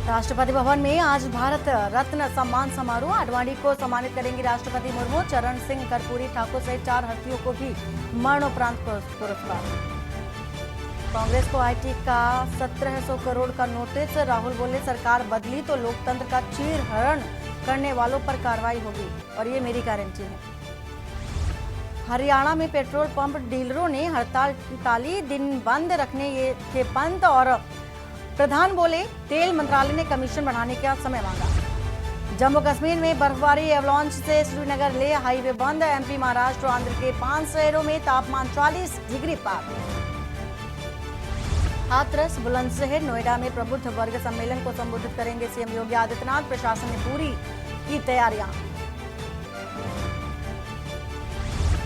राष्ट्रपति भवन में आज भारत रत्न सम्मान समारोह। आडवाणी को सम्मानित करेंगी राष्ट्रपति मुर्मू। चरण सिंह कर्पूरी ठाकुर सहित 4 हस्तियों को भी मरणोपरांत पुरस्कार। कांग्रेस को आईटी का 1700 करोड़ का नोटिस। राहुल बोले सरकार बदली तो लोकतंत्र का चीरहरण करने वालों पर कार्रवाई होगी और ये मेरी गारंटी है। हरियाणा में पेट्रोल पंप डीलरों ने हड़ताल टाली, दिन बंद रखने ये थे पंत और प्रधान बोले तेल मंत्रालय ने कमीशन बढ़ाने का समय मांगा। जम्मू कश्मीर में बर्फबारी, एवलांच से श्रीनगर ले हाईवे बंद। एमपी, महाराष्ट्र, आंध्र के 5 शहरों में तापमान 40 डिग्री पार। हाथरस, बुलंदशहर, नोएडा में प्रबुद्ध वर्ग सम्मेलन को संबोधित करेंगे सीएम योगी आदित्यनाथ। प्रशासन ने पूरी की तैयारियां।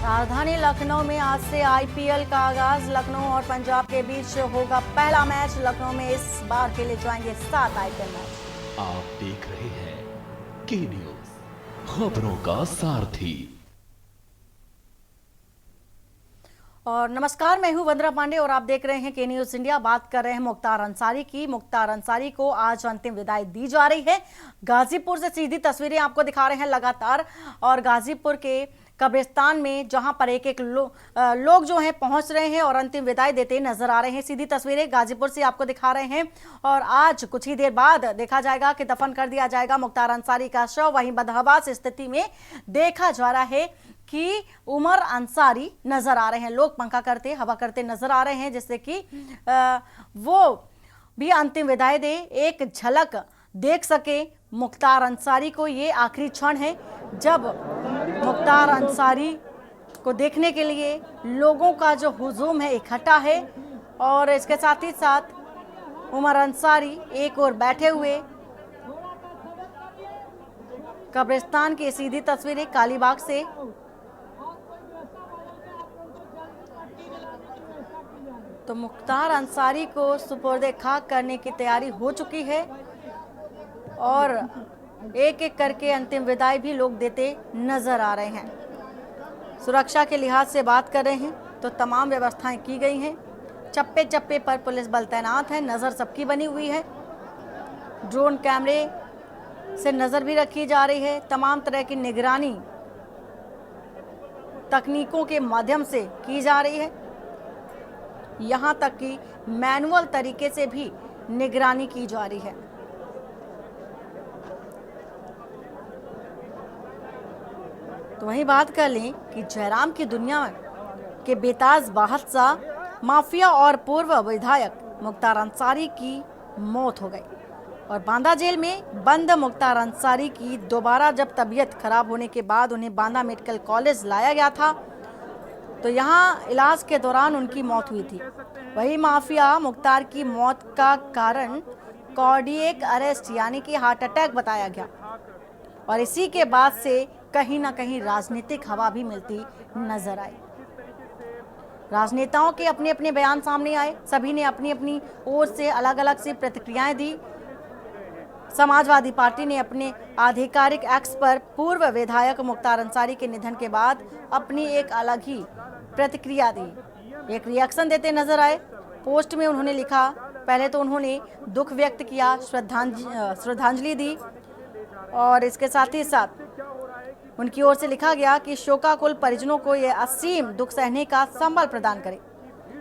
राजधानी लखनऊ में आज से आईपीएल का आगाज। लखनऊ और पंजाब के बीच होगा पहला मैच। लखनऊ में इस बार खेले जाएंगे 7 आईपीएल मैच। आप देख रहे हैं के न्यूज, खबरों का सारथी। और नमस्कार, मैं हूं वंदना पांडे और आप देख रहे हैं के न्यूज इंडिया। बात कर रहे हैं मुख्तार अंसारी की। मुख्तार अंसारी को आज अंतिम विदाई दी जा रही है। गाजीपुर से सीधी तस्वीरें आपको दिखा रहे हैं लगातार। और गाजीपुर के कब्रिस्तान में जहां पर एक लोग जो हैं पहुंच रहे हैं और अंतिम विदाई देते नजर आ रहे हैं। सीधी तस्वीरें गाजीपुर से आपको दिखा रहे हैं। और आज कुछ ही देर बाद देखा जाएगा कि दफन कर दिया जाएगा मुख्तार अंसारी का शव। वहीं बदहवास स्थिति में देखा जा रहा है कि उमर अंसारी नजर आ रहे हैं। लोग पंखा करते, हवा करते नजर आ रहे हैं, जिससे कि वो भी अंतिम विदाई दे, एक झलक देख सके मुख्तार अंसारी को। ये आखिरी क्षण है जब मुख्तार अंसारी को देखने के लिए लोगों का जो हुजूम है इकट्ठा है। और इसके साथ ही साथ उमर अंसारी एक ओर बैठे हुए। कब्रिस्तान की सीधी तस्वीरें कालीबाग से। तो मुख्तार अंसारी को सुपुर्दे खाक करने की तैयारी हो चुकी है और एक एक करके अंतिम विदाई भी लोग देते नजर आ रहे हैं। सुरक्षा के लिहाज से बात कर रहे हैं तो तमाम व्यवस्थाएं की गई हैं। चप्पे चप्पे पर पुलिस बल तैनात है, नजर सबकी बनी हुई है। ड्रोन कैमरे से नजर भी रखी जा रही है। तमाम तरह की निगरानी तकनीकों के माध्यम से की जा रही है। यहां तक कि मैनुअल तरीके से भी निगरानी की जा रही है। तो वहीं बात कर लें कि जयराम की दुनिया के बेताज बादशाह, माफिया और पूर्व विधायक मुख्तार अंसारी की मौत हो गई। और बांदा जेल में बंद मुख्तार अंसारी की दोबारा जब तबीयत खराब होने के बाद उन्हें बांदा मेडिकल कॉलेज लाया गया था तो यहाँ इलाज के दौरान उनकी मौत हुई थी। वही माफिया मुख्तार की मौत का कारण कार्डियक अरेस्ट यानी कि हार्ट अटैक बताया गया। और इसी के बाद से कहीं ना कहीं राजनीतिक हवा भी मिलती नजर आई। राजनेताओं के अपने अपने बयान सामने आए। सभी ने अपनी अपनी ओर से अलग अलग सी प्रतिक्रियाएं दी। समाजवादी पार्टी ने अपने आधिकारिक एक्स पर पूर्व विधायक मुख्तार अंसारी के निधन के बाद अपनी एक अलग ही प्रतिक्रिया दी, एक रिएक्शन देते नजर आए। पोस्ट में उन्होंने लिखा, पहले तो उन्होंने दुख व्यक्त किया, श्रद्धांजलि दी और इसके साथ ही साथ उनकी ओर से लिखा गया कि शोकाकुल परिजनों को यह असीम दुख सहने का संबल प्रदान करे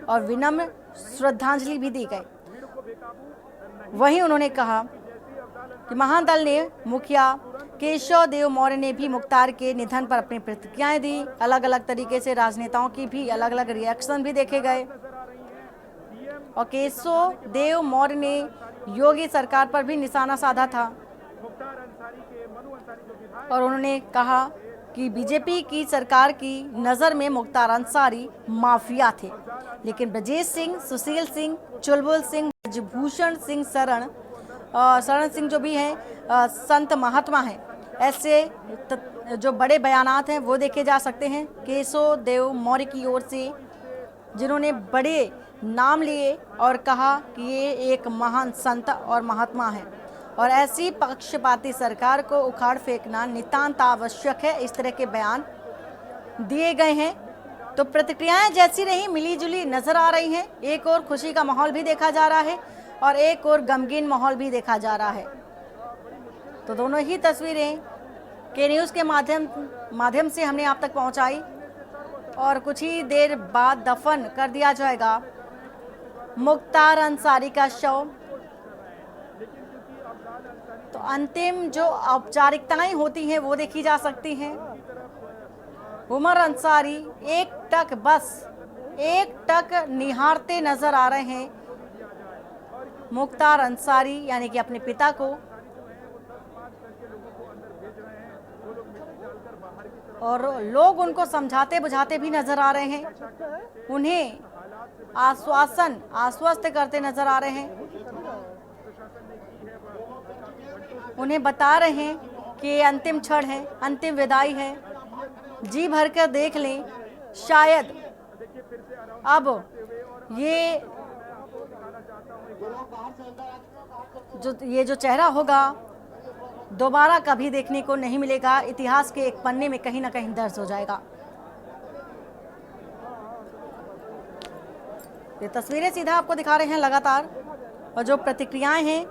और विनम्र श्रद्धांजलि भी दी गई। वहीं उन्होंने कहा कि महादल ने मुखिया केशव देव मौर्य ने भी मुख्तार के निधन पर अपनी प्रतिक्रियाएं दी। अलग अलग तरीके से राजनेताओं की भी अलग अलग रिएक्शन भी देखे गए। और केशव देव मौर्य ने योगी सरकार पर भी निशाना साधा था और उन्होंने कहा कि बीजेपी की सरकार की नज़र में मुख्तार अंसारी माफिया थे, लेकिन ब्रजेश सिंह, सुशील सिंह, चुलबुल सिंह, ब्रजभूषण सिंह शरण सिंह जो भी हैं संत महात्मा हैं। ऐसे जो बड़े बयानात हैं वो देखे जा सकते हैं केशव देव मौर्य की ओर से, जिन्होंने बड़े नाम लिए और कहा कि ये एक महान संत और महात्मा है और ऐसी पक्षपाती सरकार को उखाड़ फेंकना नितांत आवश्यक है। इस तरह के बयान दिए गए हैं। तो प्रतिक्रियाएं जैसी रही मिली जुली नजर आ रही हैं। एक और खुशी का माहौल भी देखा जा रहा है। और एक और गमगीन माहौल भी देखा जा रहा है। तो दोनों ही तस्वीरें के न्यूज़ के माध्यम से हमने आप तक पहुंचाई और कुछ ही देर बाद दफन कर दिया जाएगा मुख्तार अंसारी का शव। तो अंतिम जो औपचारिकताएं होती हैं वो देखी जा सकती हैं। उमर अंसारी एक टक निहारते नजर आ रहे हैं मुख्तार अंसारी यानी कि अपने पिता को, और लोग उनको समझाते बुझाते भी नजर आ रहे हैं, उन्हें आश्वस्त करते नजर आ रहे हैं, उन्हें बता रहे हैं कि ये अंतिम क्षण है, अंतिम विदाई है, जी भर कर देख लें, शायद अब ये जो चेहरा होगा दोबारा कभी देखने को नहीं मिलेगा, इतिहास के एक पन्ने में कहीं ना कहीं दर्ज हो जाएगा। ये तस्वीरें सीधा आपको दिखा रहे हैं लगातार, और जो प्रतिक्रियाएं हैं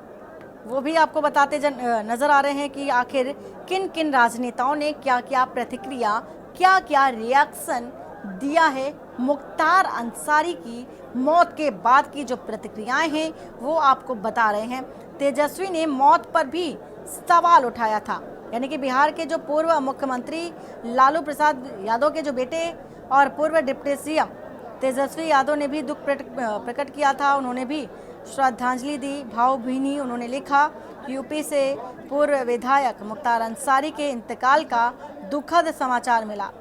वो भी आपको बताते नजर आ रहे हैं कि आखिर किन किन राजनेताओं ने क्या क्या प्रतिक्रिया, क्या क्या रिएक्शन दिया है मुख्तार अंसारी की मौत के बाद की जो प्रतिक्रियाएं हैं वो आपको बता रहे हैं। तेजस्वी ने मौत पर भी सवाल उठाया था, यानी कि बिहार के जो पूर्व मुख्यमंत्री लालू प्रसाद यादव के जो बेटे और पूर्व डिप्टी सीएम तेजस्वी यादव ने भी दुख प्रकट किया था। उन्होंने भी श्रद्धांजलि दी, भावभीनी उन्होंने लिखा कि यूपी से पूर्व विधायक मुख्तार अंसारी के इंतकाल का दुखद समाचार मिला।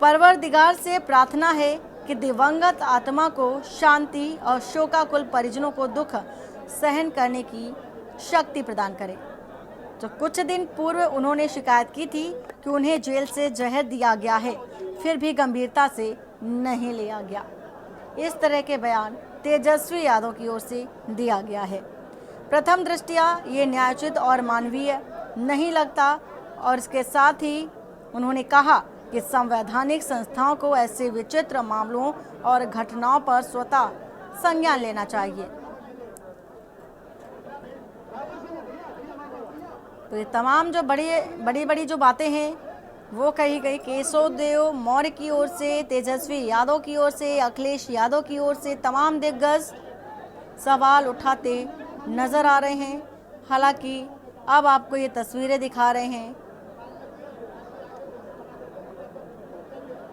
परवरदिगार से प्रार्थना है कि दिवंगत आत्मा को शांति और शोकाकुल परिजनों को दुख सहन करने की शक्ति प्रदान करे। तो कुछ दिन पूर्व उन्होंने शिकायत की थी कि उन्हें जेल से जहर दिया गया है, फिर भी गंभीरता से नहीं लिया गया। इस तरह के बयान तेजस्वी यादव की ओर से दिया गया है। प्रथम दृष्टया ये न्यायोचित और मानवीय नहीं लगता, और इसके साथ ही उन्होंने कहा कि संवैधानिक संस्थाओं को ऐसे विचित्र मामलों और घटनाओं पर स्वतः संज्ञान लेना चाहिए। तो ये तमाम जो बड़ी जो बातें हैं वो कही गई केशव देव मौर्य की ओर से, तेजस्वी यादव की ओर से, अखिलेश यादव की ओर से तमाम दिग्गज सवाल उठाते नजर आ रहे हैं। हालांकि अब आपको ये तस्वीरें दिखा रहे हैं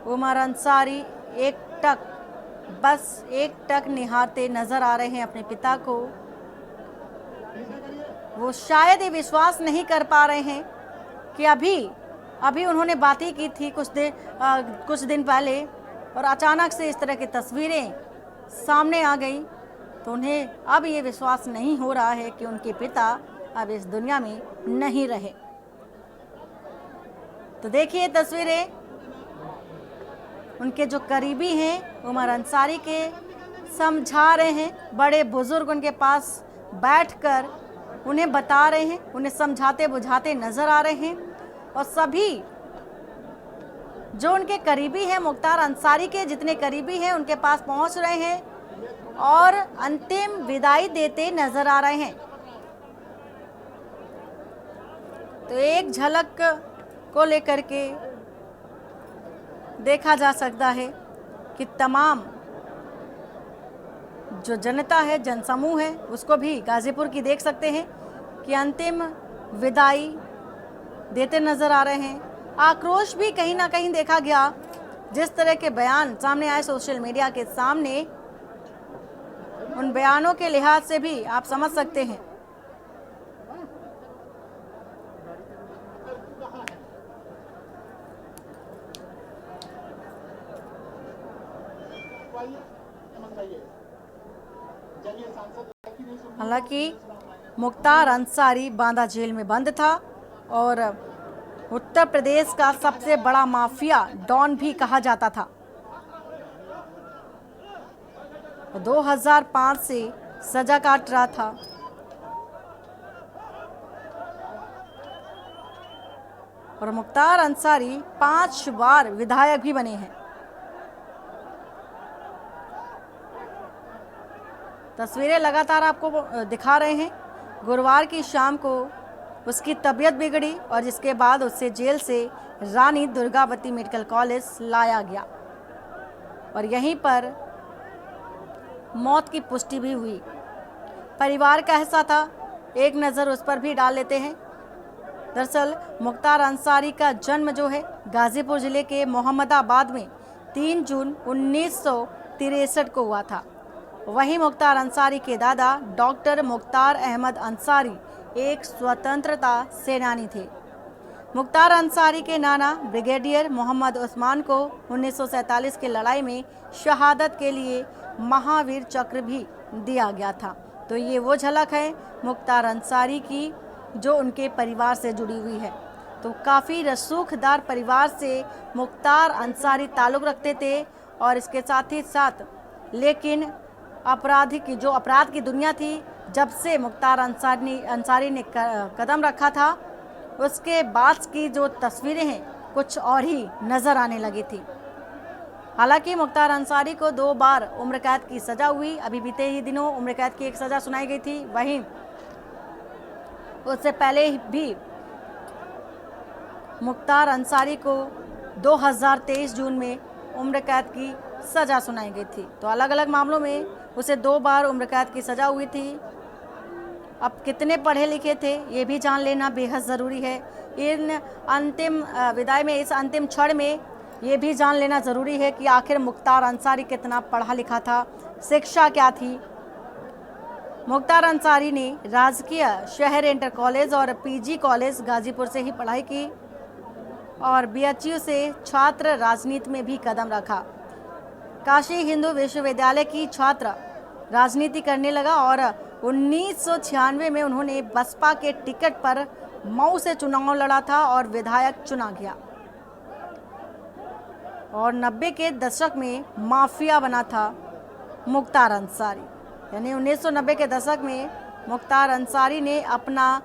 उमर अंसारी बस एक टक निहारते नजर आ रहे हैं अपने पिता को। वो शायद ये विश्वास नहीं कर पा रहे हैं कि अभी उन्होंने बातें की थी कुछ दिन पहले, और अचानक से इस तरह की तस्वीरें सामने आ गई, तो उन्हें अब ये विश्वास नहीं हो रहा है कि उनके पिता अब इस दुनिया में नहीं रहे। तो देखिए तस्वीरें, उनके जो करीबी हैं उमर अंसारी के समझा रहे हैं, बड़े बुजुर्ग उनके पास बैठकर उन्हें बता रहे हैं, उन्हें समझाते बुझाते नजर आ रहे हैं, और सभी जो उनके करीबी हैं, मुख्तार अंसारी के जितने करीबी हैं उनके पास पहुंच रहे हैं और अंतिम विदाई देते नजर आ रहे हैं। तो एक झलक को लेकर के देखा जा सकता है कि तमाम जो जनता है, जनसमूह है, उसको भी गाजीपुर की देख सकते हैं कि अंतिम विदाई देते नजर आ रहे हैं। आक्रोश भी कहीं ना कहीं देखा गया, जिस तरह के बयान सामने आए सोशल मीडिया के सामने, उन बयानों के लिहाज से भी आप समझ सकते हैं। हालांकि मुख्तार अंसारी बांदा जेल में बंद था और उत्तर प्रदेश का सबसे बड़ा माफिया डॉन भी कहा जाता था। 2005 से सजा काट रहा था। और मुख्तार अंसारी 5 बार विधायक भी बने हैं। तस्वीरें लगातार आपको दिखा रहे हैं। गुरुवार की शाम को उसकी तबीयत बिगड़ी और जिसके बाद उससे जेल से रानी दुर्गावती मेडिकल कॉलेज लाया गया और यहीं पर मौत की पुष्टि भी हुई। परिवार कैसा था, एक नज़र उस पर भी डाल लेते हैं। दरअसल मुख्तार अंसारी का जन्म जो है गाजीपुर जिले के मोहम्मदाबाद में 3 जून 1963 को हुआ था। वहीं मुख्तार अंसारी के दादा डॉक्टर मुख्तार अहमद अंसारी एक स्वतंत्रता सेनानी थे। मुख्तार अंसारी के नाना ब्रिगेडियर मोहम्मद उस्मान को 1947 की लड़ाई में शहादत के लिए महावीर चक्र भी दिया गया था। तो ये वो झलक है मुख्तार अंसारी की जो उनके परिवार से जुड़ी हुई है। तो काफ़ी रसूखदार परिवार से मुख्तार अंसारी ताल्लुक़ रखते थे और इसके साथ ही साथ लेकिन अपराध की दुनिया थी, जब से मुख्तार अंसारी ने कदम रखा था उसके बाद की जो तस्वीरें हैं कुछ और ही नज़र आने लगी थी। हालांकि मुख्तार अंसारी को 2 बार उम्र कैद की सज़ा हुई। अभी बीते ही दिनों उम्र कैद की एक सज़ा सुनाई गई थी। वहीं उससे पहले भी मुख्तार अंसारी को 2023 जून में उम्र कैद की सज़ा सुनाई गई थी। तो अलग अलग मामलों में उसे 2 बार उम्र कैद की सज़ा हुई थी। अब कितने पढ़े लिखे थे ये भी जान लेना बेहद ज़रूरी है। इन अंतिम विदाई में, इस अंतिम क्षण में ये भी जान लेना ज़रूरी है कि आखिर मुख्तार अंसारी कितना पढ़ा लिखा था, शिक्षा क्या थी। मुख्तार अंसारी ने राजकीय शहर इंटर कॉलेज और पीजी कॉलेज गाजीपुर से ही पढ़ाई की और बीएचयू से छात्र राजनीति में भी कदम रखा। काशी हिंदू विश्वविद्यालय की छात्र राजनीति करने लगा और 1996 में उन्होंने बसपा के टिकट पर मऊ से चुनाव लड़ा था और विधायक चुना गया और 90 के दशक में माफिया बना था मुख्तार अंसारी। यानी 1990 के दशक में मुख्तार अंसारी ने अपना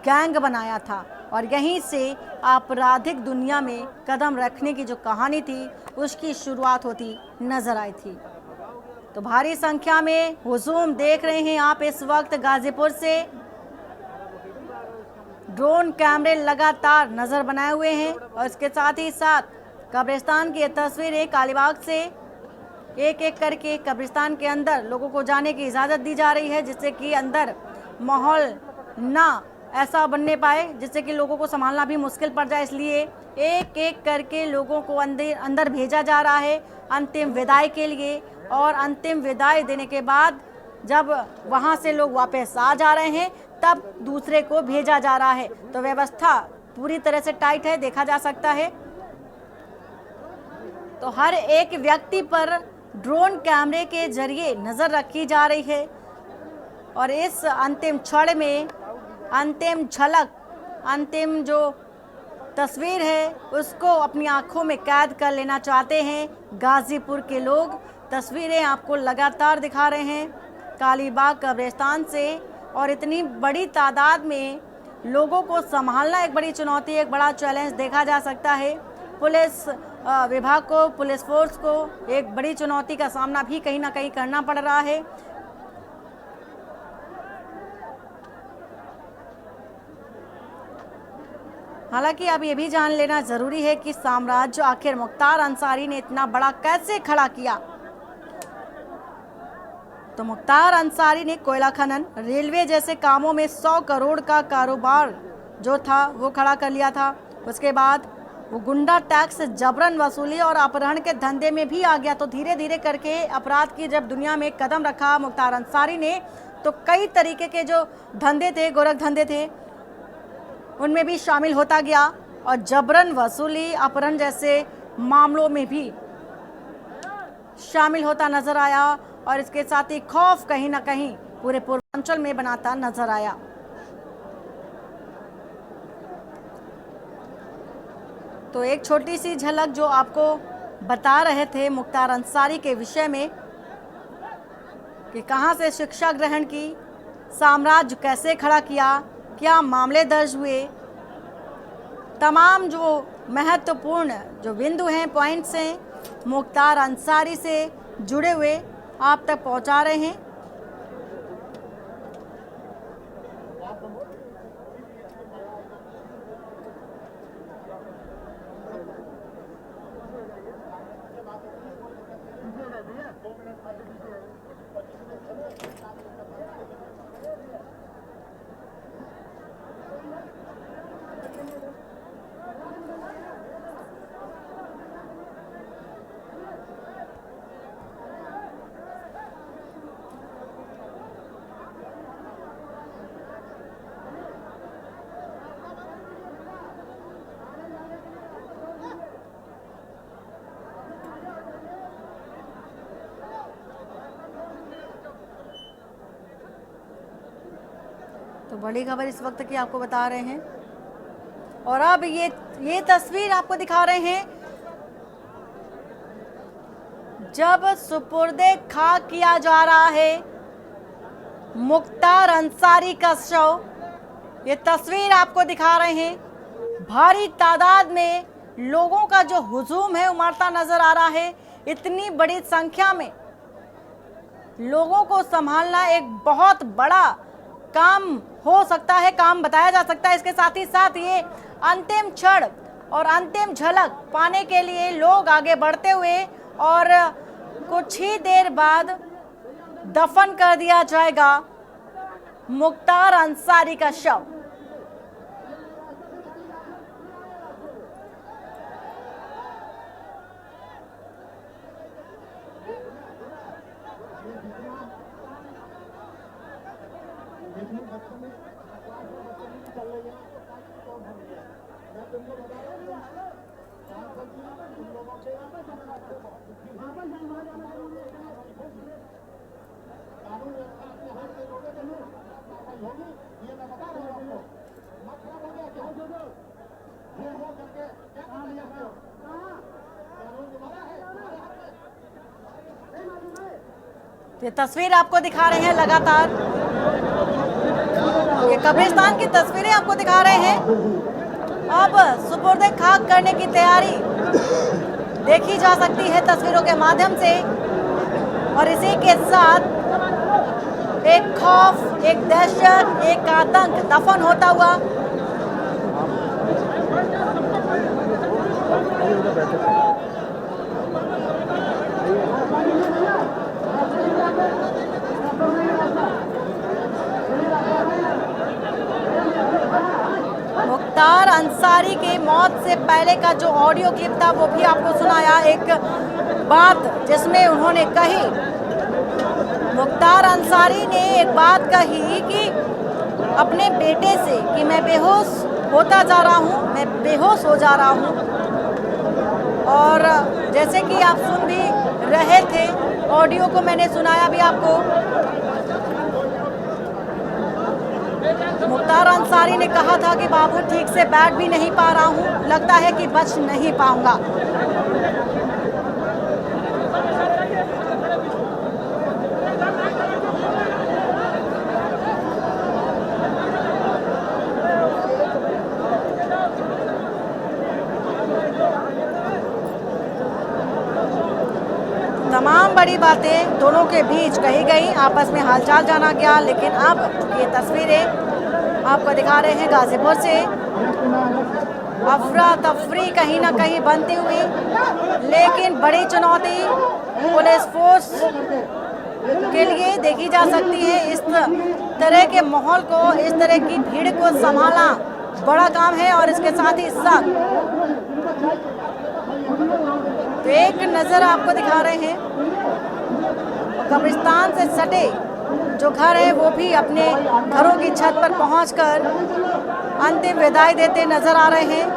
गैंग बनाया था और यहीं से आपराधिक दुनिया में कदम रखने की जो कहानी थी उसकी शुरुआत होती नजर आई थी। तो भारी संख्या में हुजूम देख रहे हैं आप इस वक्त गाजीपुर से। ड्रोन कैमरे लगातार नजर बनाए हुए हैं और इसके साथ ही साथ कब्रिस्तान की तस्वीरें कालीबाग से एक एक करके कब्रिस्तान के अंदर लोगों को जाने की इजाज़त दी जा रही है, जिससे कि अंदर माहौल ना ऐसा बनने पाए जिससे कि लोगों को संभालना भी मुश्किल पड़ जाए। इसलिए एक एक करके लोगों को अंदर भेजा जा रहा है अंतिम विदाई के लिए और अंतिम विदाई देने के बाद जब वहां से लोग वापस आ जा रहे हैं तब दूसरे को भेजा जा रहा है। तो व्यवस्था पूरी तरह से टाइट है, देखा जा सकता है। तो हर एक व्यक्ति पर ड्रोन कैमरे के जरिए नज़र रखी जा रही है और इस अंतिम क्षण में अंतिम झलक, अंतिम जो तस्वीर है उसको अपनी आंखों में कैद कर लेना चाहते हैं गाजीपुर के लोग। तस्वीरें आपको लगातार दिखा रहे हैं कालीबाग कब्रिस्तान से और इतनी बड़ी तादाद में लोगों को संभालना एक बड़ी चुनौती, एक बड़ा चैलेंज देखा जा सकता है। पुलिस विभाग को, पुलिस फोर्स को एक बड़ी चुनौती का सामना भी कहीं ना कहीं करना पड़ रहा है। हालांकि अब ये भी जान लेना ज़रूरी है कि साम्राज्य आखिर मुख्तार अंसारी ने इतना बड़ा कैसे खड़ा किया। तो मुख्तार अंसारी ने कोयला खनन, रेलवे जैसे कामों में 100 करोड़ का कारोबार जो था वो खड़ा कर लिया था। उसके बाद वो गुंडा टैक्स, जबरन वसूली और अपहरण के धंधे में भी आ गया। तो धीरे धीरे करके अपराध की जब दुनिया में कदम रखा मुख्तार अंसारी ने तो कई तरीके के जो धंधे थे, गोरख धंधे थे, उनमें भी शामिल होता गया और जबरन वसूली, अपहरण जैसे मामलों में भी शामिल होता नजर आया और इसके साथ ही खौफ कहीं ना कहीं पूरे पूर्वांचल में बनाता नजर आया। तो एक छोटी सी झलक जो आपको बता रहे थे मुख्तार अंसारी के विषय में कि कहां से शिक्षा ग्रहण की, साम्राज्य कैसे खड़ा किया, क्या मामले दर्ज हुए, तमाम जो महत्वपूर्ण जो बिंदु हैं, पॉइंट्स हैं, मुख्तार अंसारी से जुड़े हुए आप तक पहुंचा रहे हैं। तो बड़ी खबर इस वक्त की आपको बता रहे हैं। और अब ये तस्वीर आपको दिखा रहे हैं जब सुपुर्दे खाक किया जा रहा है मुख्तार अंसारी का शव। ये तस्वीर आपको दिखा रहे हैं, भारी तादाद में लोगों का जो हुजूम है उमड़ता नजर आ रहा है। इतनी बड़ी संख्या में लोगों को संभालना एक बहुत बड़ा काम हो सकता है, काम बताया जा सकता है। इसके साथ ही साथ ये अंतिम क्षण और अंतिम झलक पाने के लिए लोग आगे बढ़ते हुए और कुछ ही देर बाद दफन कर दिया जाएगा मुख्तार अंसारी का शव। ये तस्वीर आपको दिखा रहे हैं लगातार, ये कब्रिस्तान की तस्वीरें आपको दिखा रहे हैं। अब सुपुर्दे खाक करने की तैयारी देखी जा सकती है तस्वीरों के माध्यम से। और इसी के साथ एक खौफ, एक दहशत, एक आतंक दफन होता हुआ। मुख्तार अंसारी की मौत से पहले का जो ऑडियो क्लिप था वो भी आपको सुनाया। एक बात जिसमें उन्होंने कही, मुख्तार अंसारी ने एक बात कही कि अपने बेटे से कि मैं बेहोश होता जा रहा हूँ, मैं बेहोश हो जा रहा हूँ। और जैसे कि आप सुन भी रहे थे, ऑडियो को मैंने सुनाया भी आपको। मुख्तार अंसारी ने कहा था कि बाबू ठीक से बैठ भी नहीं पा रहा हूँ, लगता है कि बच नहीं पाऊंगा। तमाम बड़ी बातें दोनों के बीच कही गई, आपस में हालचाल जाना गया। लेकिन अब ये तस्वीरें आपको दिखा रहे हैं गाजीपुर से, अफरा तफरी कहीं ना कहीं बनती हुई। लेकिन बड़ी चुनौती पुलिस फोर्स के लिए देखी जा सकती है। इस तरह के माहौल को, इस तरह की भीड़ को संभालना बड़ा काम है। और इसके साथ ही साथ तो एक नज़र आपको दिखा रहे हैं, कब्रिस्तान से सटे जो घर है वो भी अपने घरों की छत पर पहुंचकर अंतिम विदाई देते नजर आ रहे हैं।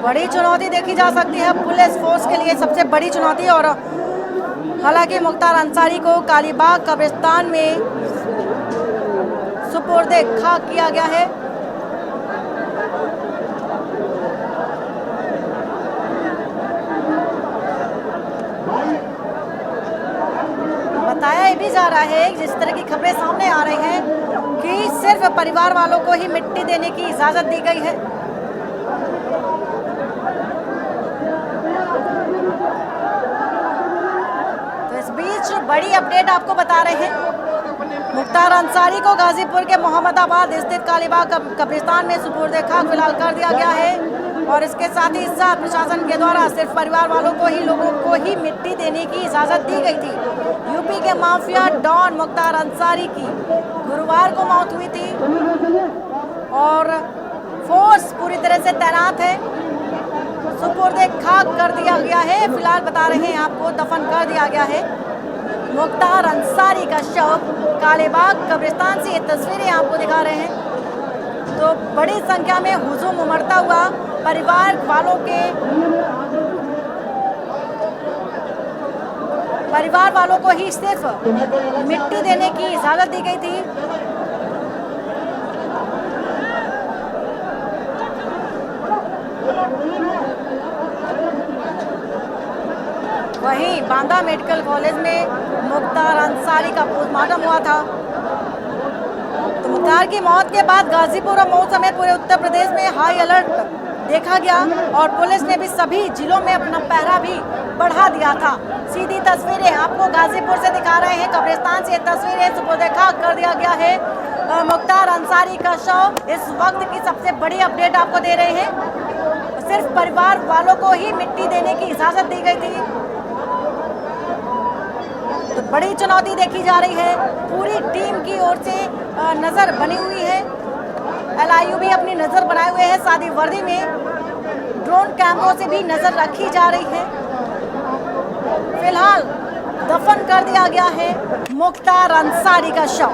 बड़ी चुनौती देखी जा सकती है पुलिस फोर्स के लिए, सबसे बड़ी चुनौती। और हालांकि मुख्तार अंसारी को कालीबाग कब्रिस्तान में सुपुर्दे खाक किया गया है। बताया ये भी जा रहा है, जिस तरह की खबरें सामने आ रही हैं कि सिर्फ परिवार वालों को ही मिट्टी देने की इजाजत दी गई है। तो इस बीच बड़ी अपडेट आपको बता रहे हैं, मुख्तार अंसारी को गाजीपुर के मोहम्मदाबाद स्थित कालीबाग कब्रिस्तान में सुपुर्द खाक फिलहाल कर दिया गया है। और इसके साथ ही साथ प्रशासन के द्वारा सिर्फ परिवार वालों को ही, लोगों को ही मिट्टी देने की इजाजत दी गई थी। यूपी के माफिया डॉन मुख्तार अंसारी की गुरुवार को मौत हुई थी और फोर्स पूरी तरह से तैनात है। सुपुर्द खाक कर दिया गया है, फिलहाल बता रहे हैं आपको, दफन कर दिया गया है मुख्तार अंसारी का शव कालीबाग कब्रिस्तान से। ये तस्वीरें आपको दिखा रहे हैं। तो बड़ी संख्या में हुजूम उमड़ता हुआ परिवार वालों को ही सिर्फ मिट्टी देने की इजाजत दी गई थी। वहीं बांदा मेडिकल कॉलेज में मुख्तार अंसारी का पोस्टमार्टम हुआ था। तो मुख्तार की मौत के बाद गाजीपुर और मऊ समेत पूरे उत्तर प्रदेश में हाई अलर्ट देखा गया और पुलिस ने भी सभी जिलों में अपना पहरा भी बढ़ा दिया था। सीधी तस्वीरें आपको गाजीपुर से दिखा रहे हैं, कब्रिस्तान से तस्वीरें सुपुर्द खाक कर दिया गया है मुख्तार अंसारी का शव। इस वक्त की सबसे बड़ी अपडेट आपको दे रहे हैं, सिर्फ परिवार वालों को ही मिट्टी देने की इजाजत दी गई थी। तो बड़ी चुनौती देखी जा रही है, पूरी टीम की ओर से नजर बनी हुई है। LIU भी अपनी नजर बनाए हुए है, सादी वर्दी में ड्रोन कैमरों से भी नजर रखी जा रही है। फिलहाल दफन कर दिया गया है मुख्तार अंसारी का शव।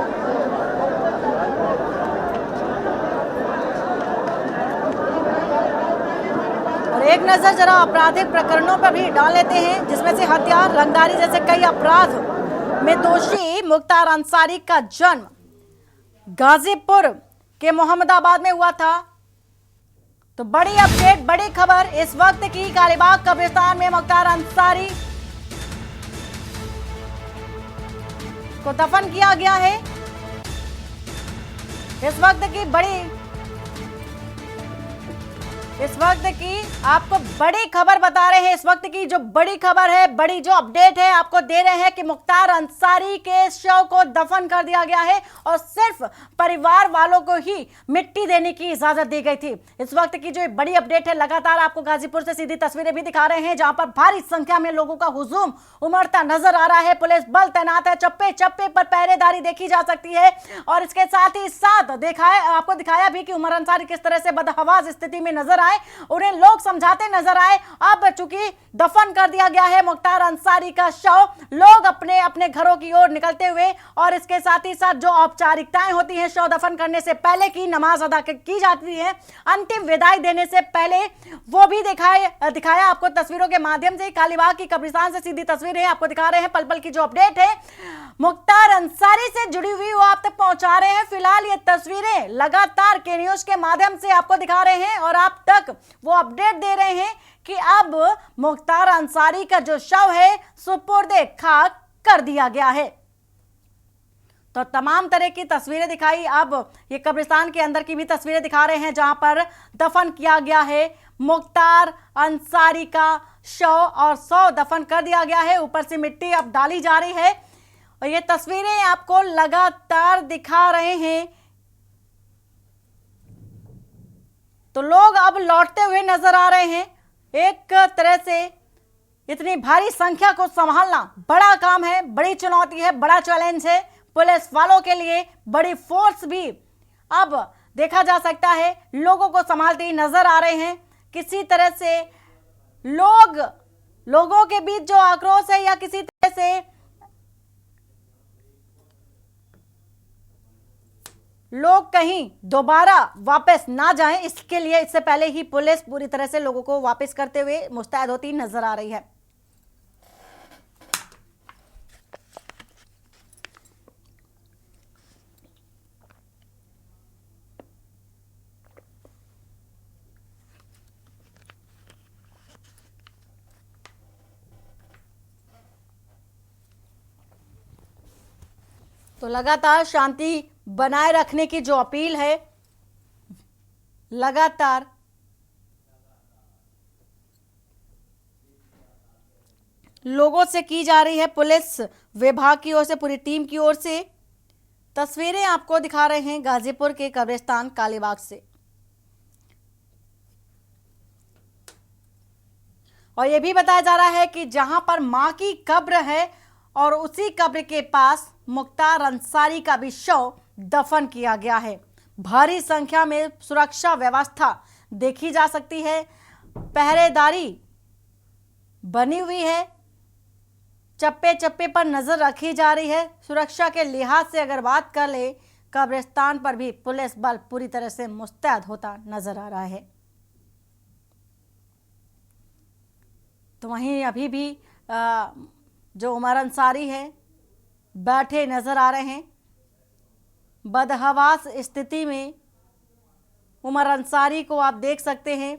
और एक नजर जरा आपराधिक प्रकरणों पर भी डाल लेते हैं, जिसमें से हत्या, रंगदारी जैसे कई अपराध में दोषी मुख्तार अंसारी का जन्म गाजीपुर के मोहम्मदाबाद में हुआ था। तो बड़ी अपडेट, बड़ी खबर इस वक्त की, कालीबाग कब्रिस्तान में मुख्तार अंसारी को दफन किया गया है। इस वक्त की आपको बड़ी खबर बता रहे हैं। इस वक्त की जो बड़ी खबर है, बड़ी जो अपडेट है आपको दे रहे हैं कि मुख्तार अंसारी के शव को दफन कर दिया गया है और सिर्फ परिवार वालों को ही मिट्टी देने की इजाजत दी गई थी। इस वक्त की जो बड़ी अपडेट है, लगातार आपको गाजीपुर से सीधी तस्वीरें भी दिखा रहे हैं, जहां पर भारी संख्या में लोगों का हुजूम उमड़ता नजर आ रहा है। पुलिस बल तैनात है, चप्पे चप्पे पर पहरेदारी देखी जा सकती है। और इसके साथ ही साथ आपको दिखाया भी कि उमर अंसारी किस तरह से बदहवास स्थिति में नजर आए, उन्हें लोग समझाते नजर आए। अब चूंकि दफन कर दिया गया है मुख्तार अंसारी का शव, लोग अपने अपने घरों की ओर निकलते हुए, और इसके साथ ही साथ जो औपचारिकताएं होती हैं शव दफन करने से पहले की नमाज अदा की जाती है, अंतिम विदाई देने से पहले, वो भी दिखाया आपको तस्वीरों के माध्यम से। कालीबाग की कब्रिस्तान से सीधी तस्वीरें आपको दिखा रहे हैं, पल पल की जो अपडेट है मुख्तार अंसारी से जुड़ी हुई वो आप तक पहुंचा रहे हैं। फिलहाल ये तस्वीरें लगातार के न्यूज के माध्यम से आपको दिखा रहे हैं और आप तक वो अपडेट दे रहे हैं कि अब मुख्तार अंसारी का जो शव है सुपुर्द खाक कर दिया गया है। तो तमाम तरह की तस्वीरें दिखाई, अब ये कब्रिस्तान के अंदर की भी तस्वीरें दिखा रहे हैं, जहां पर दफन किया गया है मुख्तार अंसारी का शव और शव दफन कर दिया गया है। ऊपर से मिट्टी अब डाली जा रही है और ये तस्वीरें आपको लगातार दिखा रहे हैं। तो लोग अब लौटते हुए नजर आ रहे हैं। एक तरह से इतनी भारी संख्या को संभालना बड़ा काम है, बड़ी चुनौती है, बड़ा चैलेंज है पुलिस वालों के लिए। बड़ी फोर्स भी अब देखा जा सकता है लोगों को संभालते ही नजर आ रहे हैं। किसी तरह से लोगों के बीच जो आक्रोश है या किसी तरह से लोग कहीं दोबारा वापस ना जाएं, इसके लिए इससे पहले ही पुलिस पूरी तरह से लोगों को वापस करते हुए मुस्तैद होती नजर आ रही है। तो लगातार शांति बनाए रखने की जो अपील है, लगातार लोगों से की जा रही है, पुलिस विभाग की ओर से, पूरी टीम की ओर से। तस्वीरें आपको दिखा रहे हैं गाजीपुर के कब्रिस्तान कालीबाग से। और यह भी बताया जा रहा है कि जहां पर मां की कब्र है और उसी कब्र के पास मुख्तार अंसारी का भी शव दफन किया गया है। भारी संख्या में सुरक्षा व्यवस्था देखी जा सकती है, पहरेदारी बनी हुई है, चप्पे चप्पे पर नजर रखी जा रही है। सुरक्षा के लिहाज से अगर बात कर ले, कब्रिस्तान पर भी पुलिस बल पूरी तरह से मुस्तैद होता नजर आ रहा है। तो वहीं अभी भी जो उमर अंसारी है बैठे नजर आ रहे हैं। बदहवास स्थिति में उमर अंसारी को आप देख सकते हैं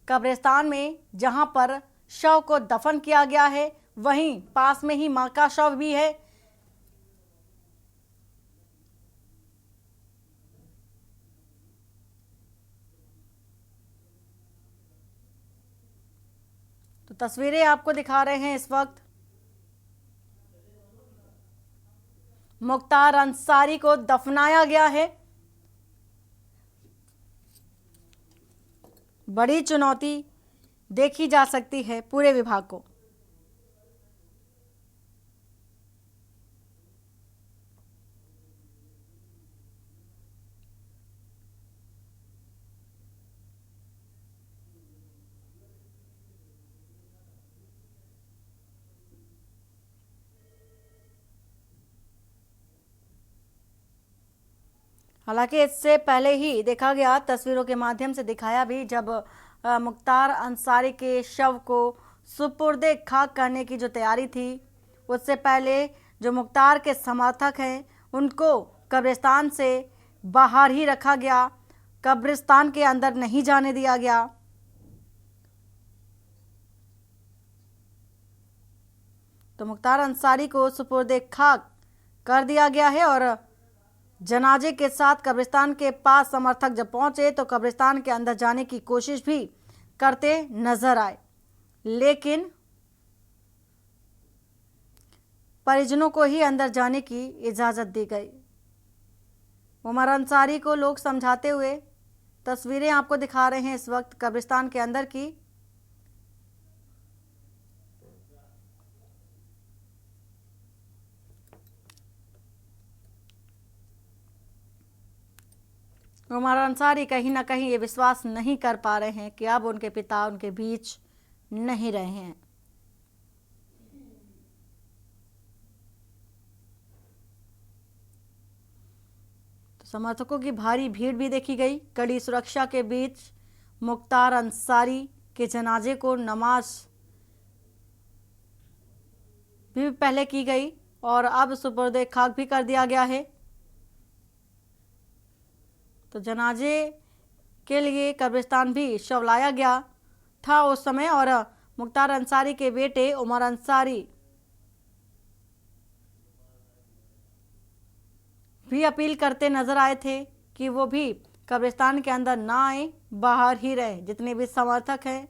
कब्रिस्तान में, जहां पर शव को दफन किया गया है, वहीं पास में ही मां का शव भी है। तो तस्वीरें आपको दिखा रहे हैं इस वक्त। मुख्तार अंसारी को दफनाया गया है। बड़ी चुनौती देखी जा सकती है पूरे विभाग को। हालांकि इससे पहले ही देखा गया, तस्वीरों के माध्यम से दिखाया भी, जब मुख्तार अंसारी के शव को सुपुर्दे खाक करने की जो तैयारी थी, उससे पहले जो मुख्तार के समर्थक हैं उनको कब्रिस्तान से बाहर ही रखा गया, कब्रिस्तान के अंदर नहीं जाने दिया गया। तो मुख्तार अंसारी को सुपुर्दे खाक कर दिया गया है और जनाजे के साथ कब्रिस्तान के पास समर्थक जब पहुंचे तो कब्रिस्तान के अंदर जाने की कोशिश भी करते नजर आए, लेकिन परिजनों को ही अंदर जाने की इजाजत दी गई। उमर अंसारी को लोग समझाते हुए तस्वीरें आपको दिखा रहे हैं इस वक्त कब्रिस्तान के अंदर की। उमर अंसारी कहीं ना कहीं ये विश्वास नहीं कर पा रहे हैं कि अब उनके पिता उनके बीच नहीं रहे हैं। तो समर्थकों की भारी भीड़ भी देखी गई। कड़ी सुरक्षा के बीच मुख्तार अंसारी के जनाजे को नमाज भी पहले की गई और अब सुपुर्दे खाक भी कर दिया गया है। तो जनाजे के लिए कब्रिस्तान भी शव लाया गया था उस समय, और मुख्तार अंसारी के बेटे उमर अंसारी भी अपील करते नजर आए थे कि वो भी कब्रिस्तान के अंदर ना आए, बाहर ही रहे। जितने भी समर्थक हैं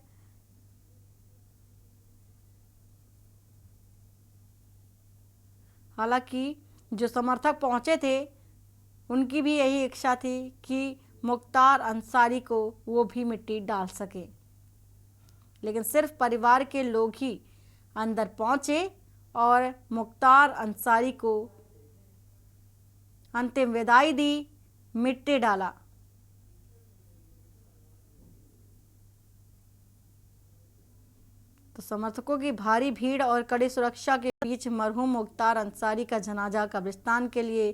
हालांकि जो समर्थक पहुंचे थे उनकी भी यही इच्छा थी कि मुख्तार अंसारी को वो भी मिट्टी डाल सके, लेकिन सिर्फ परिवार के लोग ही अंदर पहुंचे और मुख्तार अंसारी को अंतिम विदाई दी, मिट्टी डाला। तो समर्थकों की भारी भीड़ और कड़ी सुरक्षा के बीच मरहूम मुख्तार अंसारी का जनाजा कब्रिस्तान के लिए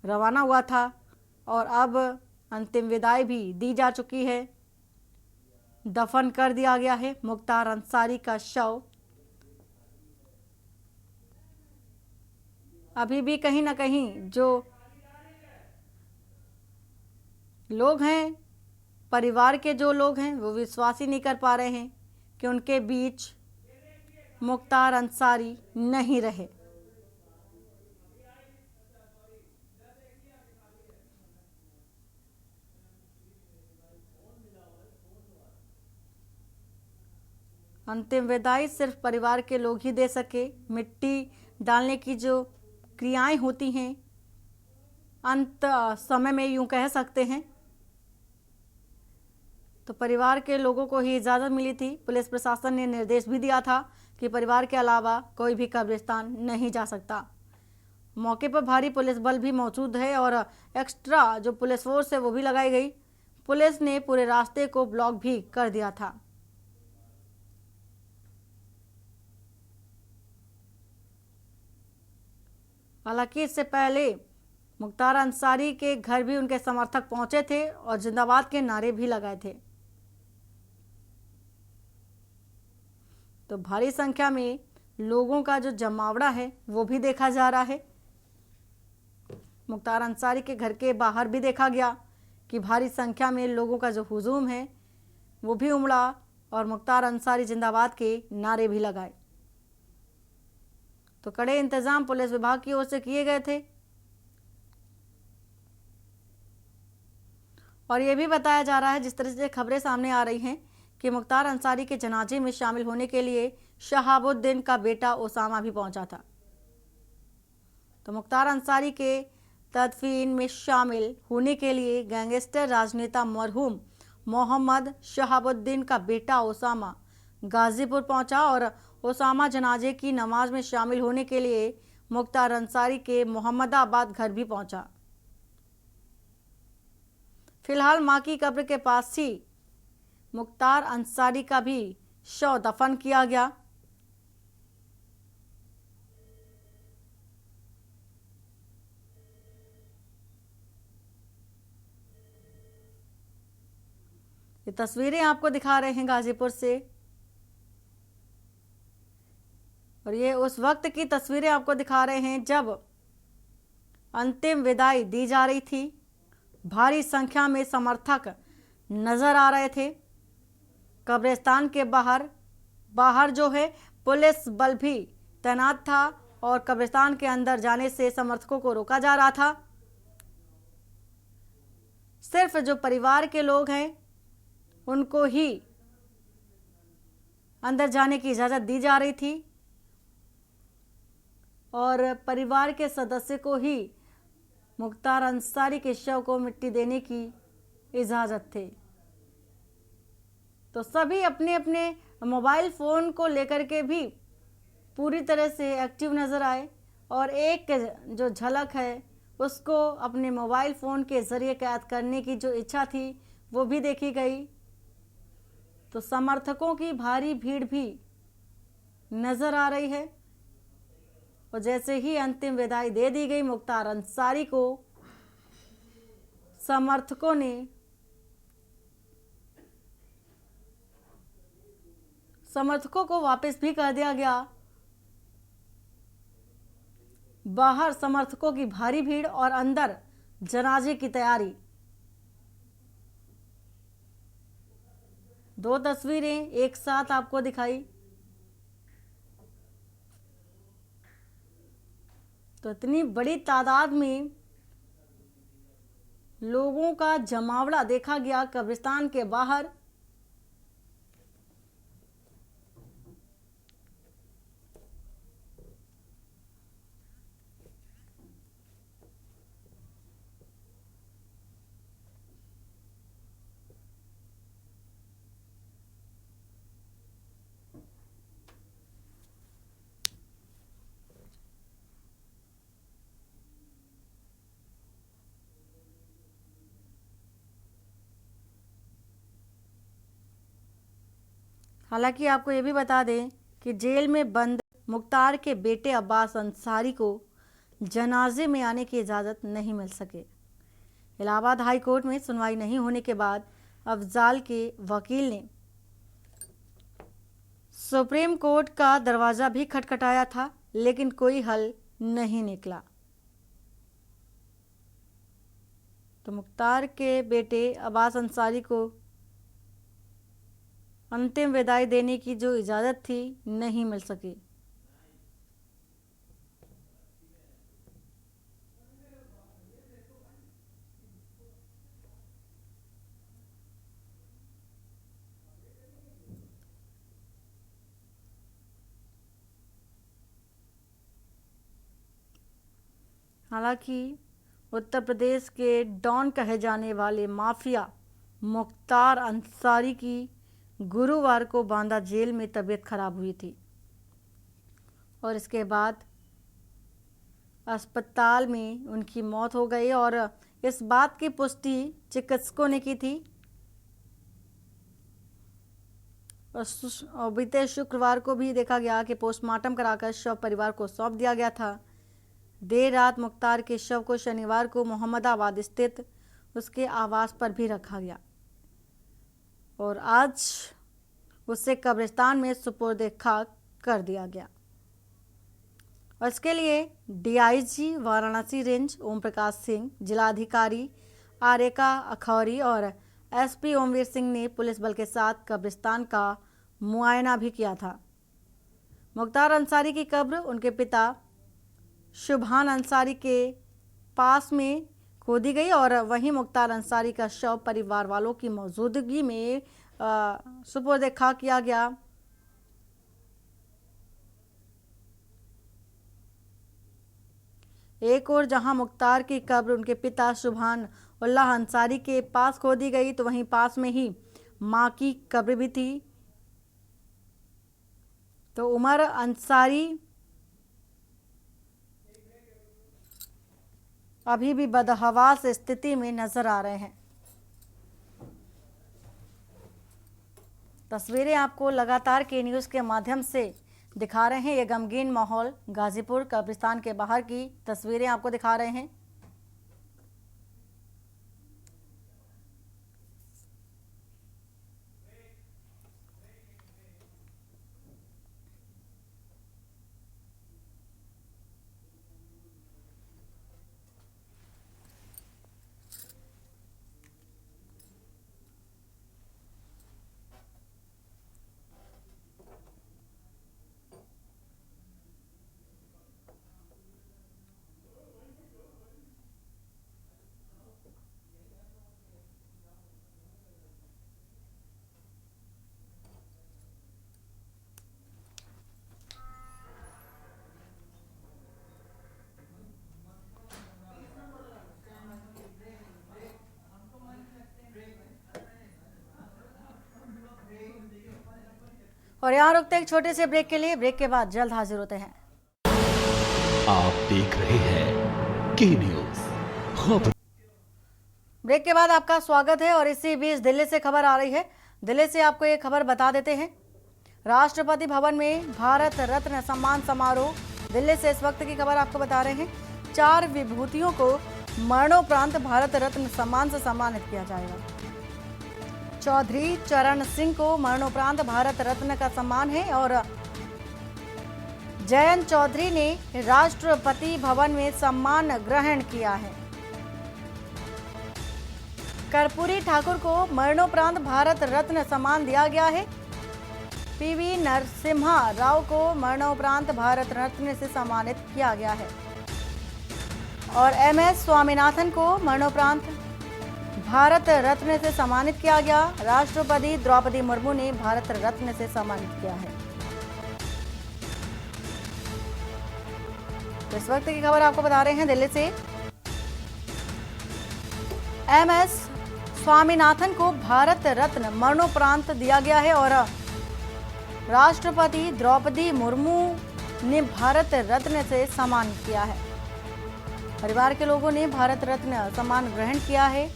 रवाना हुआ था और अब अंतिम विदाई भी दी जा चुकी है। दफन कर दिया गया है मुख्तार अंसारी का शव। अभी भी कहीं ना कहीं जो लोग हैं, परिवार के जो लोग हैं, वो विश्वास ही नहीं कर पा रहे हैं कि उनके बीच मुख्तार अंसारी नहीं रहे। अंतिम विदाई सिर्फ परिवार के लोग ही दे सके। मिट्टी डालने की जो क्रियाएं होती हैं अंत समय में, यूं कह सकते हैं, तो परिवार के लोगों को ही इजाज़त मिली थी। पुलिस प्रशासन ने निर्देश भी दिया था कि परिवार के अलावा कोई भी कब्रिस्तान नहीं जा सकता। मौके पर भारी पुलिस बल भी मौजूद है और एक्स्ट्रा जो पुलिस फोर्स है वो भी लगाई गई। पुलिस ने पूरे रास्ते को ब्लॉक भी कर दिया था। हालांकि इससे पहले मुख्तार अंसारी के घर भी उनके समर्थक पहुंचे थे और जिंदाबाद के नारे भी लगाए थे। तो भारी संख्या में लोगों का जो जमावड़ा है वो भी देखा जा रहा है। मुख्तार अंसारी के घर के बाहर भी देखा गया कि भारी संख्या में लोगों का जो हुजूम है वो भी उमड़ा और मुख्तार अंसारी जिंदाबाद के नारे भी लगाए। तो कड़े इंतजाम पुलिस विभाग की ओर से किए गए थे और ये भी बताया जा रहा है, जिस तरह से खबरें सामने आ रही हैं, कि मुख्तार अंसारी के जनाजे में शामिल होने के लिए शहाबुद्दीन का बेटा ओसामा भी पहुंचा था। तो मुख्तार अंसारी के तदफीन में शामिल होने के लिए गैंगस्टर राजनेता मरहूम मोहम्मद शहाबुद्दीन का बेटा ओसामा गाजीपुर पहुंचा और ओसामा जनाजे की नमाज में शामिल होने के लिए मुख्तार अंसारी के मोहम्मदाबाद घर भी पहुंचा। फिलहाल मां की कब्र के पास ही मुख्तार अंसारी का भी शव दफन किया गया। ये तस्वीरें आपको दिखा रहे हैं गाजीपुर से और ये उस वक्त की तस्वीरें आपको दिखा रहे हैं जब अंतिम विदाई दी जा रही थी। भारी संख्या में समर्थक नजर आ रहे थे। कब्रिस्तान के बाहर जो है पुलिस बल भी तैनात था और कब्रिस्तान के अंदर जाने से समर्थकों को रोका जा रहा था। सिर्फ जो परिवार के लोग हैं उनको ही अंदर जाने की इजाज़त दी जा रही थी और परिवार के सदस्य को ही मुख्तार अंसारी के शव को मिट्टी देने की इजाज़त थी। तो सभी अपने अपने मोबाइल फ़ोन को लेकर के भी पूरी तरह से एक्टिव नज़र आए और एक जो झलक है उसको अपने मोबाइल फ़ोन के ज़रिए कैद करने की जो इच्छा थी वो भी देखी गई। तो समर्थकों की भारी भीड़ भी नज़र आ रही है और जैसे ही अंतिम विदाई दे दी गई मुख्तार अंसारी को, समर्थकों को वापस भी कर दिया गया। बाहर समर्थकों की भारी भीड़ और अंदर जनाजे की तैयारी। दो तस्वीरें एक साथ आपको दिखाई। तो इतनी बड़ी तादाद में लोगों का जमावड़ा देखा गया कब्रिस्तान के बाहर। हालांकि आपको ये भी बता दें कि जेल में बंद मुख्तार के बेटे अब्बास अंसारी को जनाजे में आने की इजाज़त नहीं मिल सके। इलाहाबाद हाई कोर्ट में सुनवाई नहीं होने के बाद अफजाल के वकील ने सुप्रीम कोर्ट का दरवाज़ा भी खटखटाया था, लेकिन कोई हल नहीं निकला। तो मुख्तार के बेटे अब्बास अंसारी को अंतिम विदाई देने की जो इजाज़त थी नहीं मिल सकी। हालांकि उत्तर प्रदेश के डॉन कहे जाने वाले माफिया मुख्तार अंसारी की गुरुवार को बांदा जेल में तबीयत खराब हुई थी और इसके बाद अस्पताल में उनकी मौत हो गई और इस बात की पुष्टि चिकित्सकों ने की थी और बीते शुक्रवार को भी देखा गया कि पोस्टमार्टम कराकर शव परिवार को सौंप दिया गया था। देर रात मुख्तार के शव को शनिवार को मोहम्मदाबाद स्थित उसके आवास पर भी रखा गया और आज उसे कब्रिस्तान में सुपुर्द खाक कर दिया गया। और इसके लिए डीआईजी वाराणसी रेंज ओम प्रकाश सिंह, जिलाधिकारी आरेका अखौरी और एसपी ओमवीर सिंह ने पुलिस बल के साथ कब्रिस्तान का मुआयना भी किया था। मुख्तार अंसारी की कब्र उनके पिता शुभान अंसारी के पास में खोदी गई और वहीं मुख्तार अंसारी का शव परिवार वालों की मौजूदगी में सुपुर्द खाक किया गया। एक और जहां मुख्तार की कब्र उनके पिता सुभान उल्लाह अंसारी के पास खोदी गई तो वहीं पास में ही मां की कब्र भी थी। तो उमर अंसारी अभी भी बदहवास स्थिति में नजर आ रहे हैं। तस्वीरें आपको लगातार के न्यूज़ के माध्यम से दिखा रहे हैं। ये गमगीन माहौल गाजीपुर कब्रिस्तान के बाहर की तस्वीरें आपको दिखा रहे हैं। और यहाँ रुकते हैं एक छोटे से ब्रेक के लिए। ब्रेक के बाद जल्द हाजिर होते हैं। आप देख रहे हैं के न्यूज़ खबर। ब्रेक के बाद आपका स्वागत है और इसी बीच दिल्ली से खबर आ रही है। दिल्ली से आपको ये खबर बता देते हैं। राष्ट्रपति भवन में भारत रत्न सम्मान समारोह, दिल्ली से इस वक्त की खबर आपको बता रहे हैं। 4 विभूतियों को मरणोपरांत भारत रत्न सम्मान से सम्मानित किया जाएगा। चौधरी चरण सिंह को मरणोपरांत भारत रत्न का सम्मान है और जयंत चौधरी ने राष्ट्रपति भवन में सम्मान ग्रहण किया है। कर्पूरी ठाकुर को मरणोपरांत भारत रत्न सम्मान दिया गया है। पीवी नरसिम्हा राव को मरणोपरांत भारत रत्न से सम्मानित किया गया है और एमएस स्वामीनाथन को मरणोपरांत भारत रत्न से सम्मानित किया गया। राष्ट्रपति द्रौपदी मुर्मू ने भारत रत्न से सम्मानित किया है। इस वक्त की खबर आपको बता रहे हैं दिल्ली से। एमएस स्वामीनाथन को भारत रत्न मरणोपरांत दिया गया है और राष्ट्रपति द्रौपदी मुर्मू ने भारत रत्न से सम्मानित किया है। परिवार के लोगों ने भारत रत्न सम्मान ग्रहण किया है।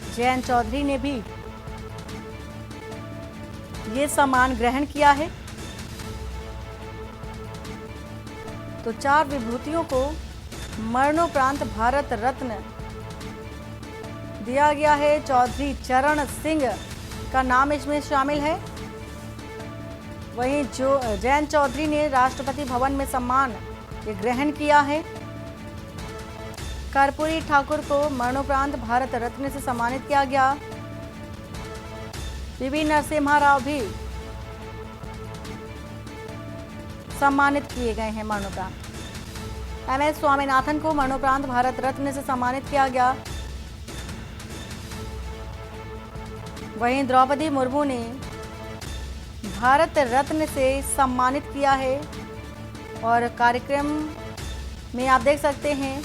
जयंत चौधरी ने भी ये सम्मान ग्रहण किया है। तो 4 विभूतियों को मरणोपरांत भारत रत्न दिया गया है। चौधरी चरण सिंह का नाम इसमें शामिल है। वहीं जो जयंत चौधरी ने राष्ट्रपति भवन में सम्मान ग्रहण किया है। कर्पूरी ठाकुर को मरणोपरांत भारत रत्न से सम्मानित किया गया। पीवी नरसिम्हा राव भी सम्मानित किए गए हैं मरणोपरांत। एमएस स्वामीनाथन को मरणोपरांत भारत रत्न से सम्मानित किया गया। वहीं द्रौपदी मुर्मू ने भारत रत्न से सम्मानित किया है और कार्यक्रम में आप देख सकते हैं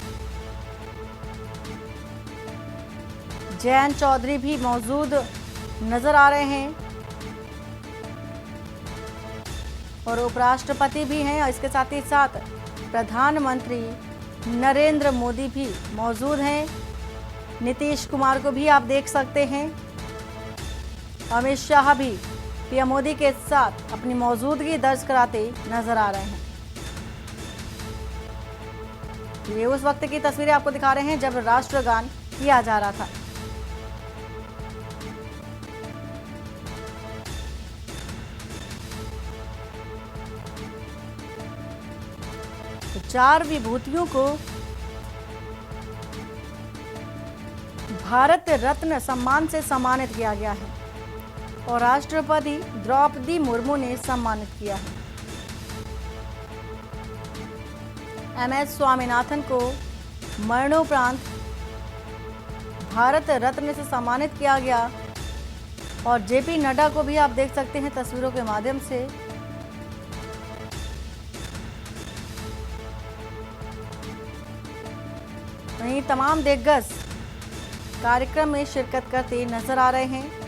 जयंत चौधरी भी मौजूद नजर आ रहे हैं और उपराष्ट्रपति भी हैं और इसके साथ ही साथ प्रधानमंत्री नरेंद्र मोदी भी मौजूद हैं। नीतीश कुमार को भी आप देख सकते हैं। अमित शाह भी पीएम मोदी के साथ अपनी मौजूदगी दर्ज कराते नजर आ रहे हैं। ये उस वक्त की तस्वीरें आपको दिखा रहे हैं जब राष्ट्रगान किया जा रहा था। तो 4 विभूतियों को भारत रत्न सम्मान से सम्मानित किया गया है और राष्ट्रपति द्रौपदी मुर्मू ने सम्मानित किया है। एमएस स्वामीनाथन को मरणोपरांत भारत रत्न से सम्मानित किया गया और जेपी नड्डा को भी आप देख सकते हैं तस्वीरों के माध्यम से। वहीं तमाम दिग्गज कार्यक्रम में शिरकत करते नजर आ रहे हैं।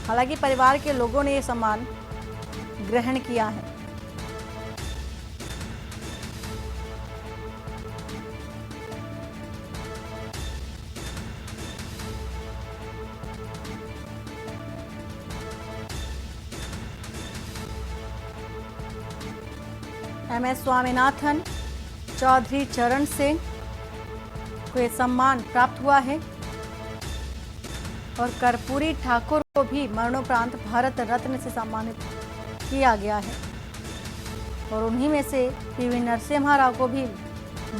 हालांकि परिवार के लोगों ने ये सम्मान ग्रहण किया है। एमएस स्वामीनाथन, चौधरी चरण सिंह को यह सम्मान प्राप्त हुआ है और कर्पूरी ठाकुर को भी मरणोपरांत भारत रत्न से सम्मानित किया गया है और उन्हीं में से पीवी नरसिम्हा राव को भी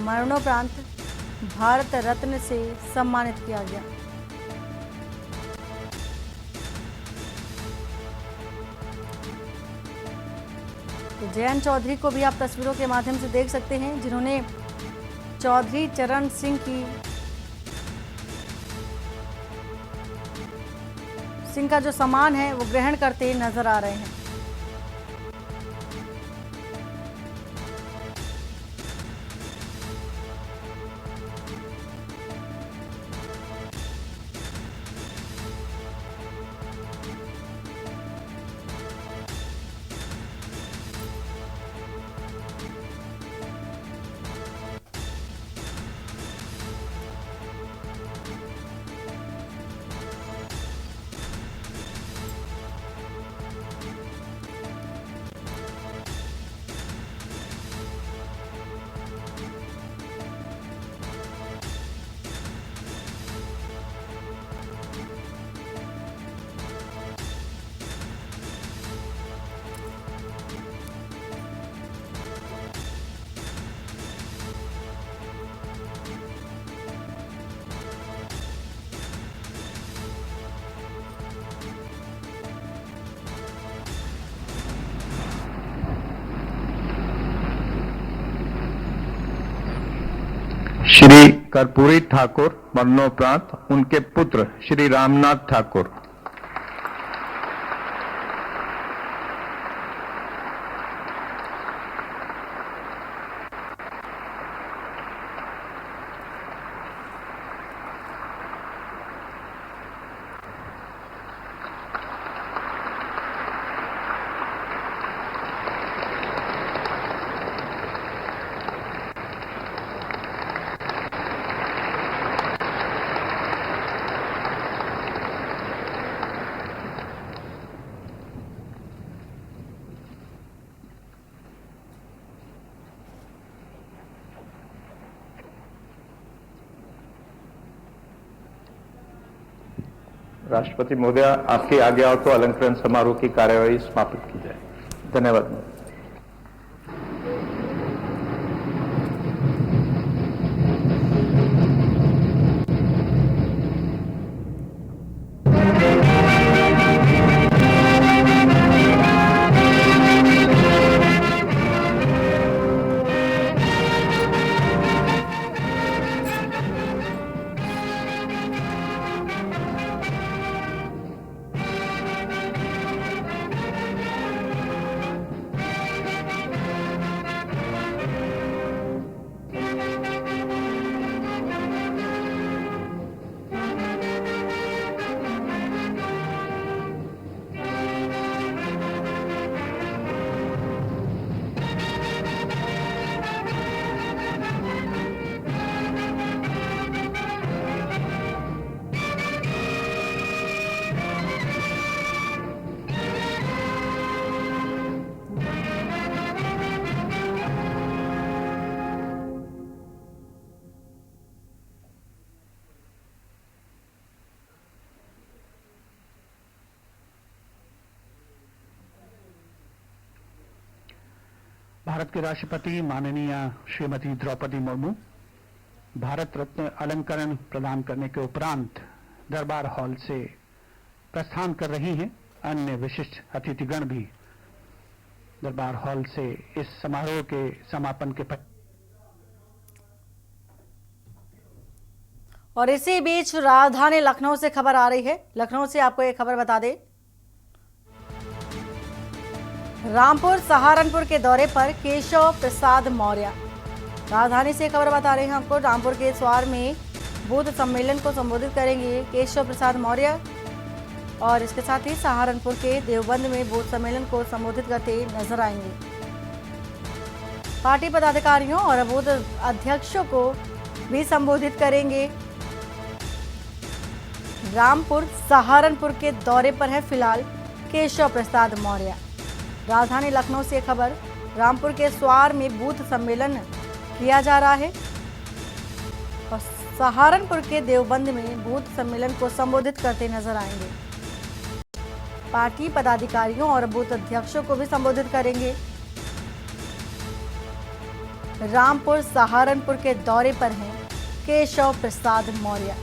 मरणोपरांत भारत रत्न से सम्मानित किया गया। तो जयंत चौधरी को भी आप तस्वीरों के माध्यम से देख सकते हैं जिन्होंने चौधरी चरण सिंह का जो सम्मान है वो ग्रहण करते नजर आ रहे हैं। श्री कर्पूरी ठाकुर मरणोपरांत उनके पुत्र श्री रामनाथ ठाकुर। राष्ट्रपति महोदय, आपकी आज्ञा हो तो अलंकरण समारोह की कार्यवाही समाप्त की जाए। धन्यवाद। भारत के राष्ट्रपति माननीय श्रीमती द्रौपदी मुर्मू भारत रत्न अलंकरण प्रदान करने के उपरांत दरबार हॉल से प्रस्थान कर रही हैं। अन्य विशिष्ट अतिथिगण भी दरबार हॉल से इस समारोह के समापन के और इसी बीच राजधानी लखनऊ से खबर आ रही है। लखनऊ से आपको एक खबर बता दें, रामपुर सहारनपुर के दौरे पर केशव प्रसाद मौर्य। राजधानी से खबर बता रहे हैं आपको, रामपुर के स्वार में बूथ सम्मेलन को संबोधित करेंगे केशव प्रसाद मौर्य और इसके साथ ही सहारनपुर के देवबंद में बूथ सम्मेलन को संबोधित करते नजर आएंगे। पार्टी पदाधिकारियों और बूथ अध्यक्षों को भी संबोधित करेंगे। रामपुर सहारनपुर के दौरे पर है फिलहाल केशव प्रसाद मौर्य। राजधानी लखनऊ से खबर, रामपुर के स्वार में बूथ सम्मेलन किया जा रहा है और सहारनपुर के देवबंद में बूथ सम्मेलन को संबोधित करते नजर आएंगे। पार्टी पदाधिकारियों और बूथ अध्यक्षों को भी संबोधित करेंगे। रामपुर सहारनपुर के दौरे पर हैं केशव प्रसाद मौर्य।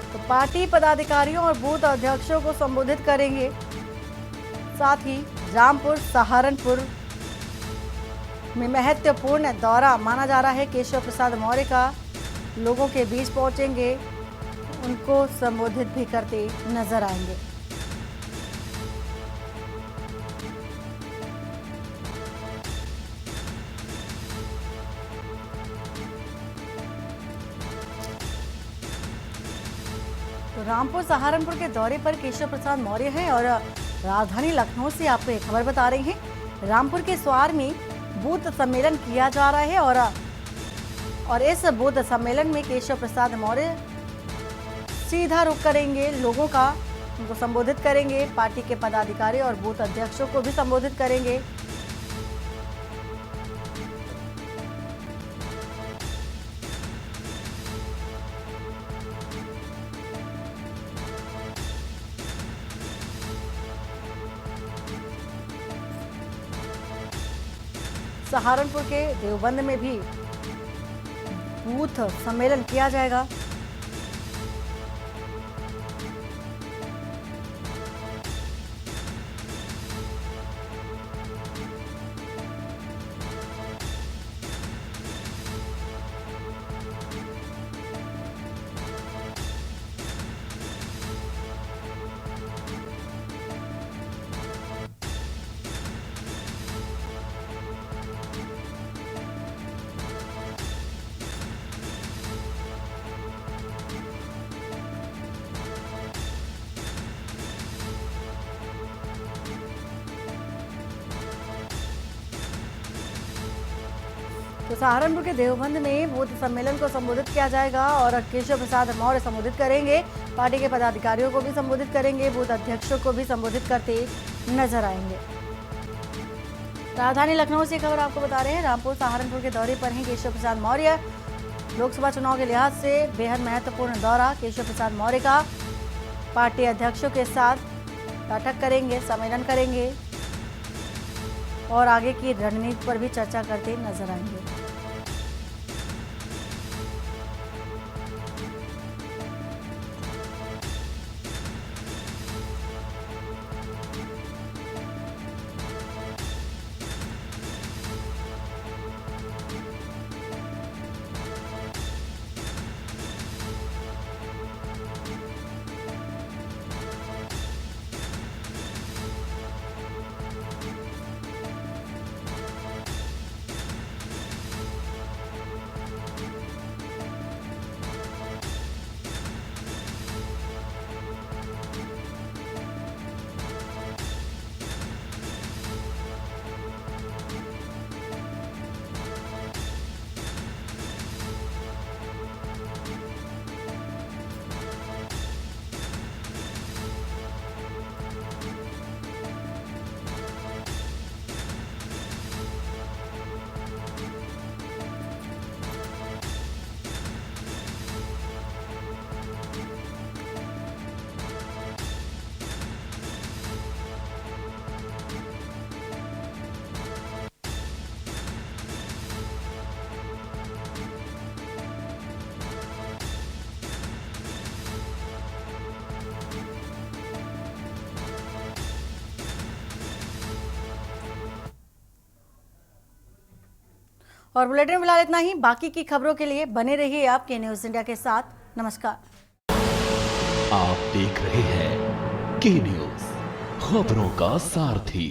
तो पार्टी पदाधिकारियों और बूथ अध्यक्षों को संबोधित करेंगे। साथ ही रामपुर सहारनपुर में महत्वपूर्ण दौरा माना जा रहा है केशव प्रसाद मौर्य का। लोगों के बीच पहुंचेंगे, उनको संबोधित भी करते नजर आएंगे। तो रामपुर सहारनपुर के दौरे पर केशव प्रसाद मौर्य हैं और राजधानी लखनऊ से आपको एक खबर बता रही हैं। रामपुर के स्वार में बूथ सम्मेलन किया जा रहा है और इस बूथ सम्मेलन में केशव प्रसाद मौर्य सीधा रुख करेंगे, लोगों का उनको संबोधित करेंगे। पार्टी के पदाधिकारी और बूथ अध्यक्षों को भी संबोधित करेंगे। सहारनपुर के देवबंद में भी बूथ सम्मेलन किया जाएगा। तो सहारनपुर के देवबंद में बूथ सम्मेलन को संबोधित किया जाएगा और केशव प्रसाद मौर्य संबोधित करेंगे। पार्टी के पदाधिकारियों को भी संबोधित करेंगे, बूथ अध्यक्षों को भी संबोधित करते नजर आएंगे। राजधानी लखनऊ से खबर आपको बता रहे हैं, रामपुर सहारनपुर के दौरे पर हैं केशव प्रसाद मौर्य। लोकसभा चुनाव के लिहाज से बेहद महत्वपूर्ण दौरा केशव प्रसाद मौर्य का। पार्टी अध्यक्षों के साथ बैठक करेंगे, सम्मेलन करेंगे और आगे की रणनीति पर भी चर्चा करते नजर आएंगे। और बुलेटिन फिलहाल इतना ही। बाकी की खबरों के लिए बने रहिए आप के न्यूज इंडिया के साथ। नमस्कार। आप देख रहे हैं के न्यूज, खबरों का सारथी।